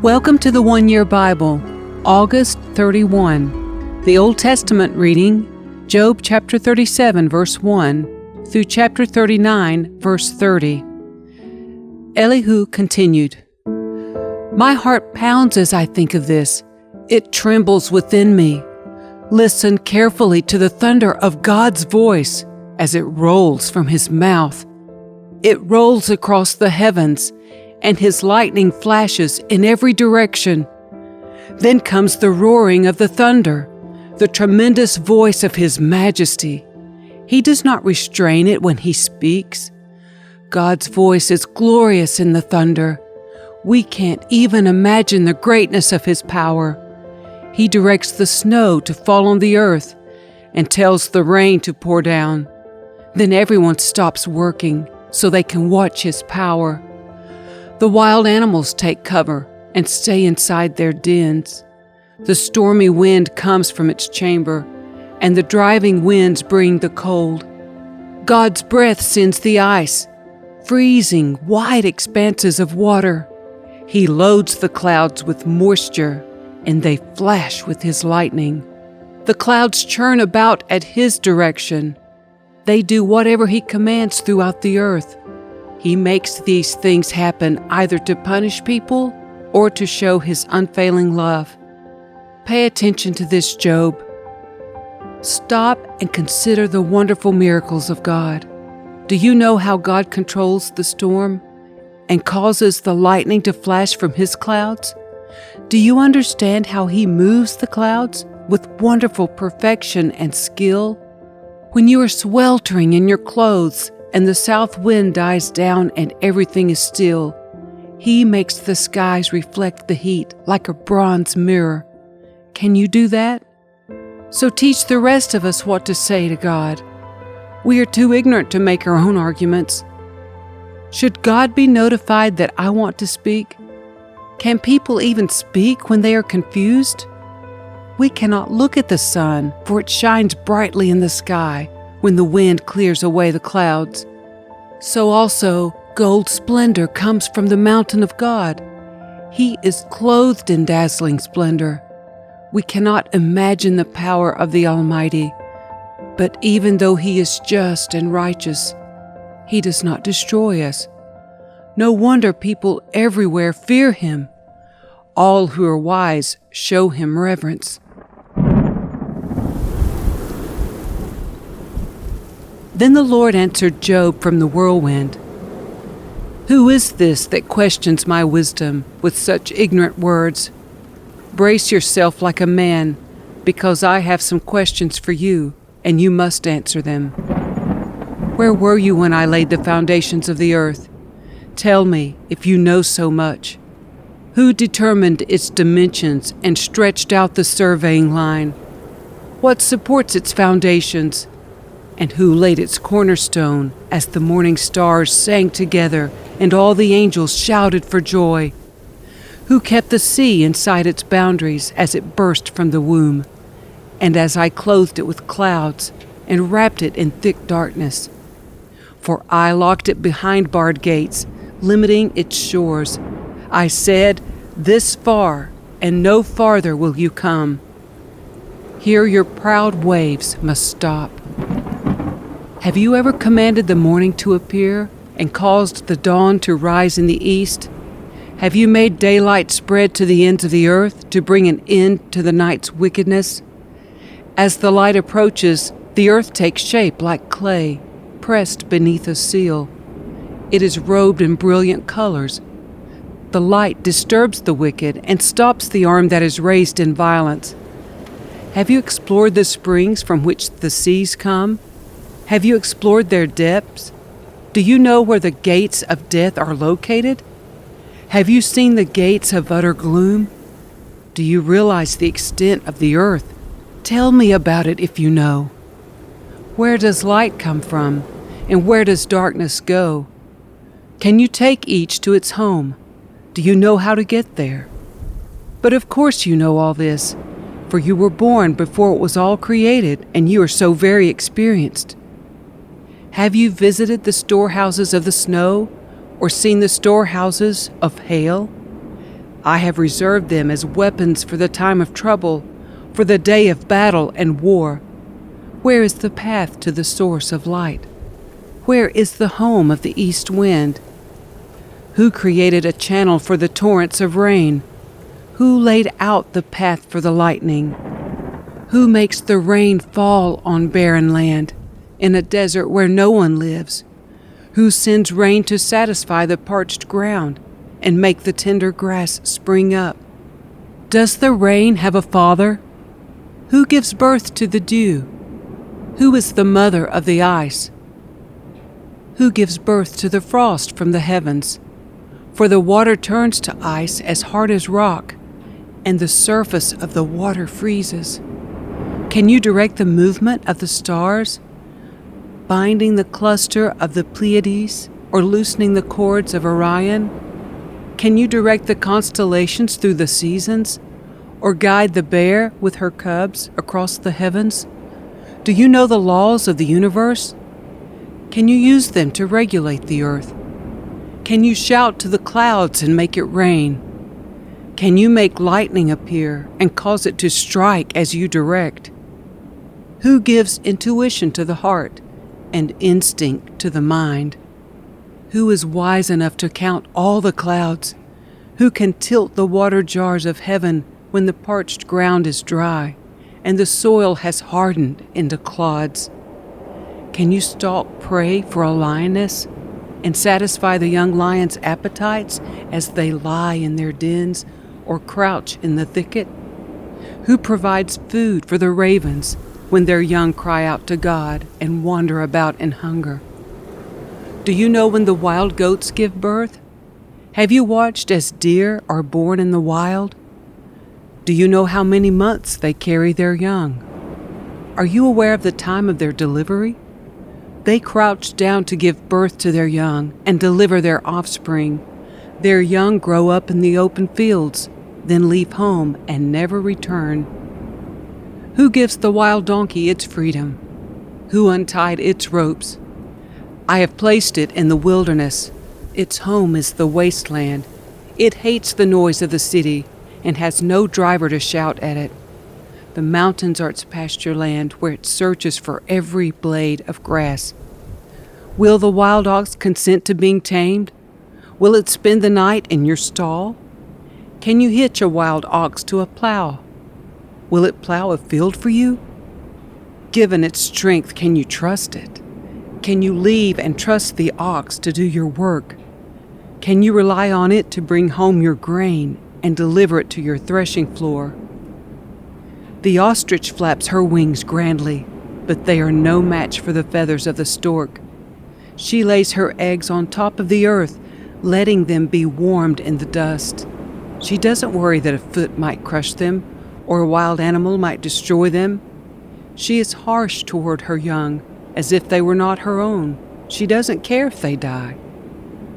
Welcome to the One Year Bible, August 31. The Old Testament reading, Job chapter 37, verse 1, through chapter 39, verse 30. Elihu continued, "My heart pounds as I think of this. It trembles within me. Listen carefully to the thunder of God's voice as it rolls from His mouth. It rolls across the heavens, and His lightning flashes in every direction. Then comes the roaring of the thunder, the tremendous voice of His majesty. He does not restrain it when He speaks. God's voice is glorious in the thunder. We can't even imagine the greatness of His power. He directs the snow to fall on the earth and tells the rain to pour down. Then everyone stops working so they can watch His power. The wild animals take cover and stay inside their dens. The stormy wind comes from its chamber, and the driving winds bring the cold. God's breath sends the ice, freezing wide expanses of water. He loads the clouds with moisture, and they flash with His lightning. The clouds churn about at His direction. They do whatever He commands throughout the earth. He makes these things happen either to punish people or to show His unfailing love. Pay attention to this, Job. Stop and consider the wonderful miracles of God. Do you know how God controls the storm and causes the lightning to flash from His clouds? Do you understand how He moves the clouds with wonderful perfection and skill? When you are sweltering in your clothes and the south wind dies down and everything is still, He makes the skies reflect the heat like a bronze mirror. Can you do that? So teach the rest of us what to say to God. We are too ignorant to make our own arguments. Should God be notified that I want to speak? Can people even speak when they are confused? We cannot look at the sun, for it shines brightly in the sky when the wind clears away the clouds. So also, gold splendor comes from the mountain of God. He is clothed in dazzling splendor. We cannot imagine the power of the Almighty, but even though He is just and righteous, He does not destroy us. No wonder people everywhere fear Him. All who are wise show Him reverence. Then the Lord answered Job from the whirlwind, "Who is this that questions my wisdom with such ignorant words? Brace yourself like a man, because I have some questions for you, and you must answer them. Where were you when I laid the foundations of the earth? Tell me, if you know so much. Who determined its dimensions and stretched out the surveying line? What supports its foundations? And who laid its cornerstone as the morning stars sang together and all the angels shouted for joy? Who kept the sea inside its boundaries as it burst from the womb, and as I clothed it with clouds and wrapped it in thick darkness? For I locked it behind barred gates, limiting its shores. I said, 'This far, and no farther will you come. Here your proud waves must stop.' Have you ever commanded the morning to appear and caused the dawn to rise in the east? Have you made daylight spread to the ends of the earth to bring an end to the night's wickedness? As the light approaches, the earth takes shape like clay, pressed beneath a seal. It is robed in brilliant colors. The light disturbs the wicked and stops the arm that is raised in violence. Have you explored the springs from which the seas come? Have you explored their depths? Do you know where the gates of death are located? Have you seen the gates of utter gloom? Do you realize the extent of the earth? Tell me about it if you know. Where does light come from, and where does darkness go? Can you take each to its home? Do you know how to get there? But of course you know all this, for you were born before it was all created, and you are so very experienced. Have you visited the storehouses of the snow, or seen the storehouses of hail? I have reserved them as weapons for the time of trouble, for the day of battle and war. Where is the path to the source of light? Where is the home of the east wind? Who created a channel for the torrents of rain? Who laid out the path for the lightning? Who makes the rain fall on barren land, in a desert where no one lives? Who sends rain to satisfy the parched ground and make the tender grass spring up? Does the rain have a father? Who gives birth to the dew? Who is the mother of the ice? Who gives birth to the frost from the heavens? For the water turns to ice as hard as rock, and the surface of the water freezes. Can you direct the movement of the stars, binding the cluster of the Pleiades or loosening the cords of Orion? Can you direct the constellations through the seasons, or guide the bear with her cubs across the heavens? Do you know the laws of the universe? Can you use them to regulate the earth? Can you shout to the clouds and make it rain? Can you make lightning appear and cause it to strike as you direct? Who gives intuition to the heart and instinct to the mind? Who is wise enough to count all the clouds? Who can tilt the water jars of heaven when the parched ground is dry and the soil has hardened into clods? Can you stalk prey for a lioness and satisfy the young lion's appetites as they lie in their dens or crouch in the thicket? Who provides food for the ravens when their young cry out to God and wander about in hunger? Do you know when the wild goats give birth? Have you watched as deer are born in the wild? Do you know how many months they carry their young? Are you aware of the time of their delivery? They crouch down to give birth to their young and deliver their offspring. Their young grow up in the open fields, then leave home and never return. Who gives the wild donkey its freedom? Who untied its ropes? I have placed it in the wilderness. Its home is the wasteland. It hates the noise of the city and has no driver to shout at it. The mountains are its pasture land, where it searches for every blade of grass. Will the wild ox consent to being tamed? Will it spend the night in your stall? Can you hitch a wild ox to a plow? Will it plow a field for you? Given its strength, can you trust it? Can you leave and trust the ox to do your work? Can you rely on it to bring home your grain and deliver it to your threshing floor? The ostrich flaps her wings grandly, but they are no match for the feathers of the stork. She lays her eggs on top of the earth, letting them be warmed in the dust. She doesn't worry that a foot might crush them or a wild animal might destroy them. She is harsh toward her young, as if they were not her own. She doesn't care if they die.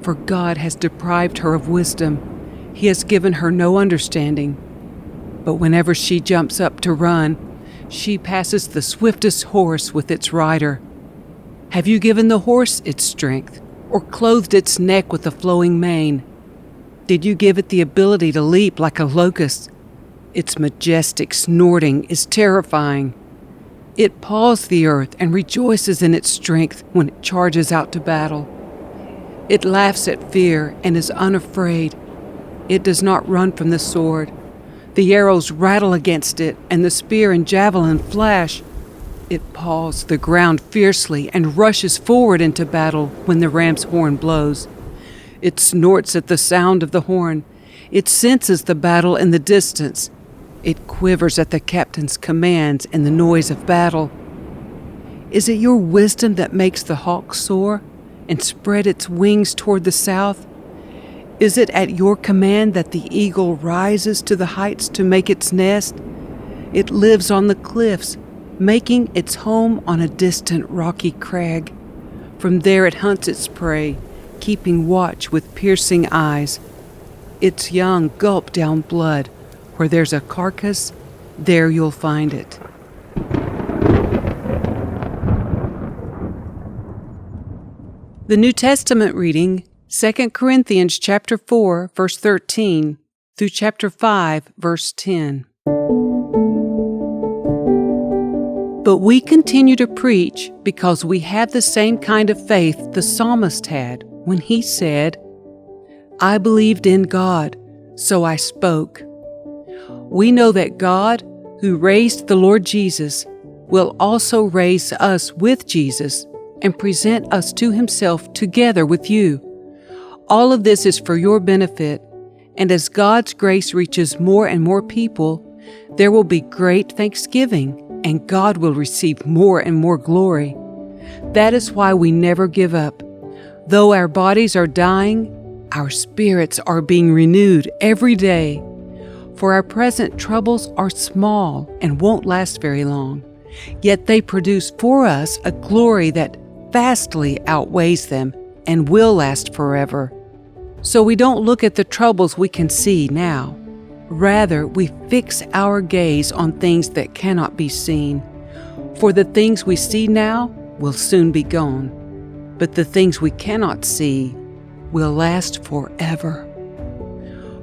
For God has deprived her of wisdom. He has given her no understanding. But whenever she jumps up to run, she passes the swiftest horse with its rider. Have you given the horse its strength, or clothed its neck with a flowing mane? Did you give it the ability to leap like a locust? Its majestic snorting is terrifying. It paws the earth and rejoices in its strength when it charges out to battle. It laughs at fear and is unafraid. It does not run from the sword. The arrows rattle against it, and the spear and javelin flash. It paws the ground fiercely and rushes forward into battle when the ram's horn blows. It snorts at the sound of the horn. It senses the battle in the distance. It quivers at the captain's commands and the noise of battle. Is it your wisdom that makes the hawk soar and spread its wings toward the south? Is it at your command that the eagle rises to the heights to make its nest? It lives on the cliffs, making its home on a distant rocky crag. From there it hunts its prey, keeping watch with piercing eyes. Its young gulp down blood. Where there's a carcass, there you'll find it. The New Testament reading, 2 Corinthians chapter 4, verse 13 through chapter 5, verse 10. But we continue to preach because we have the same kind of faith the psalmist had when he said, "I believed in God, so I spoke." We know that God, who raised the Lord Jesus, will also raise us with Jesus and present us to Himself together with you. All of this is for your benefit, and as God's grace reaches more and more people, there will be great thanksgiving, and God will receive more and more glory. That is why we never give up. Though our bodies are dying, our spirits are being renewed every day. For our present troubles are small and won't last very long, yet they produce for us a glory that vastly outweighs them and will last forever. So we don't look at the troubles we can see now. Rather, we fix our gaze on things that cannot be seen. For the things we see now will soon be gone, but the things we cannot see will last forever.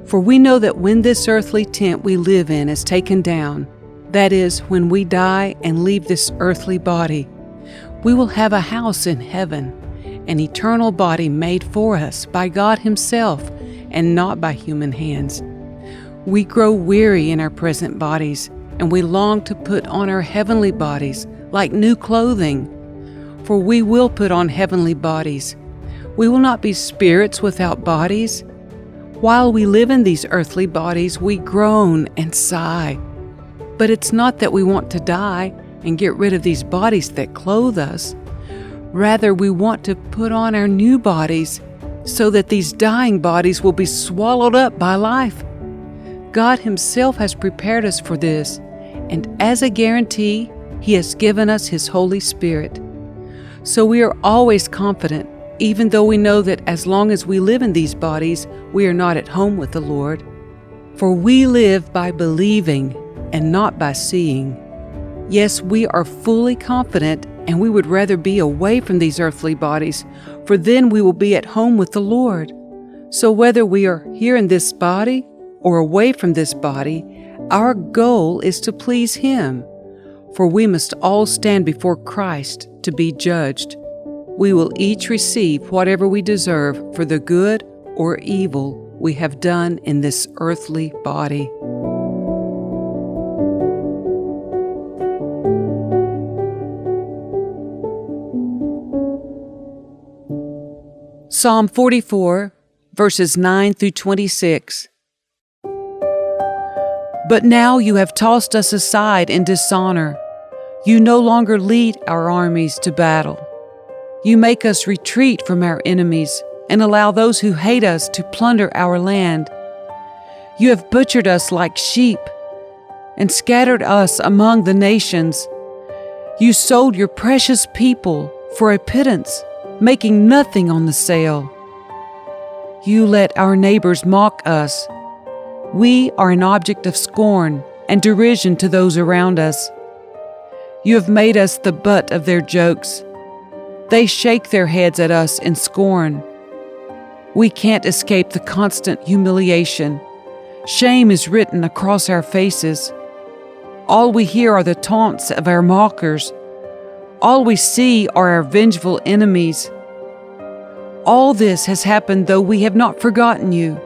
For we know that when this earthly tent we live in is taken down, that is, when we die and leave this earthly body, we will have a house in heaven, an eternal body made for us by God Himself and not by human hands. We grow weary in our present bodies, and we long to put on our heavenly bodies like new clothing. For we will put on heavenly bodies. We will not be spirits without bodies. While we live in these earthly bodies, we groan and sigh. But it's not that we want to die and get rid of these bodies that clothe us. Rather, we want to put on our new bodies so that these dying bodies will be swallowed up by life. God Himself has prepared us for this, and as a guarantee, He has given us His Holy Spirit. So we are always confident, even though we know that as long as we live in these bodies, we are not at home with the Lord. For we live by believing and not by seeing. Yes, we are fully confident, and we would rather be away from these earthly bodies, for then we will be at home with the Lord. So whether we are here in this body or away from this body, our goal is to please Him. For we must all stand before Christ to be judged. We will each receive whatever we deserve for the good or evil we have done in this earthly body. Psalm 44, verses 9 through 26. But now you have tossed us aside in dishonor. You no longer lead our armies to battle. You make us retreat from our enemies and allow those who hate us to plunder our land. You have butchered us like sheep and scattered us among the nations. You sold your precious people for a pittance, making nothing on the sale. You let our neighbors mock us. We are an object of scorn and derision to those around us. You have made us the butt of their jokes. They shake their heads at us in scorn. We can't escape the constant humiliation. Shame is written across our faces. All we hear are the taunts of our mockers. All we see are our vengeful enemies. All this has happened though we have not forgotten you.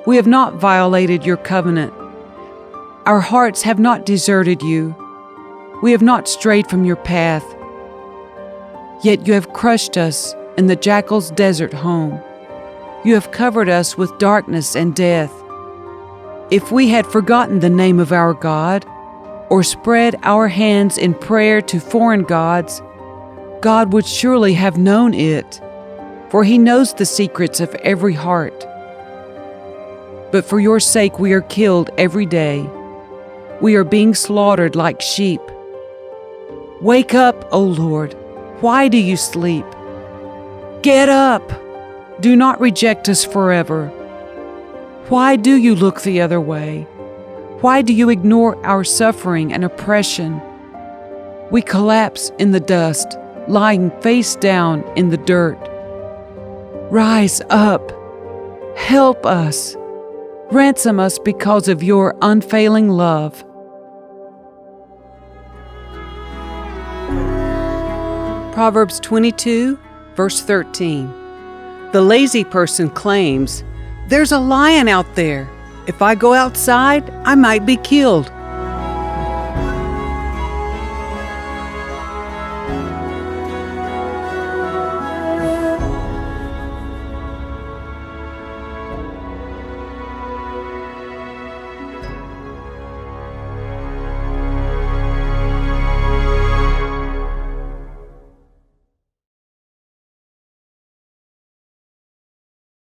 We have not violated your covenant. Our hearts have not deserted you. We have not strayed from your path. Yet you have crushed us in the jackal's desert home. You have covered us with darkness and death. If we had forgotten the name of our God, or spread our hands in prayer to foreign gods, God would surely have known it, for He knows the secrets of every heart. But for your sake we are killed every day. We are being slaughtered like sheep. Wake up, O Lord. Why do you sleep? Get up. Do not reject us forever. Why do you look the other way? Why do you ignore our suffering and oppression? We collapse in the dust, lying face down in the dirt. Rise up. Help us. Ransom us because of your unfailing love. Proverbs 22, verse 13. The lazy person claims, "There's a lion out there. If I go outside, I might be killed."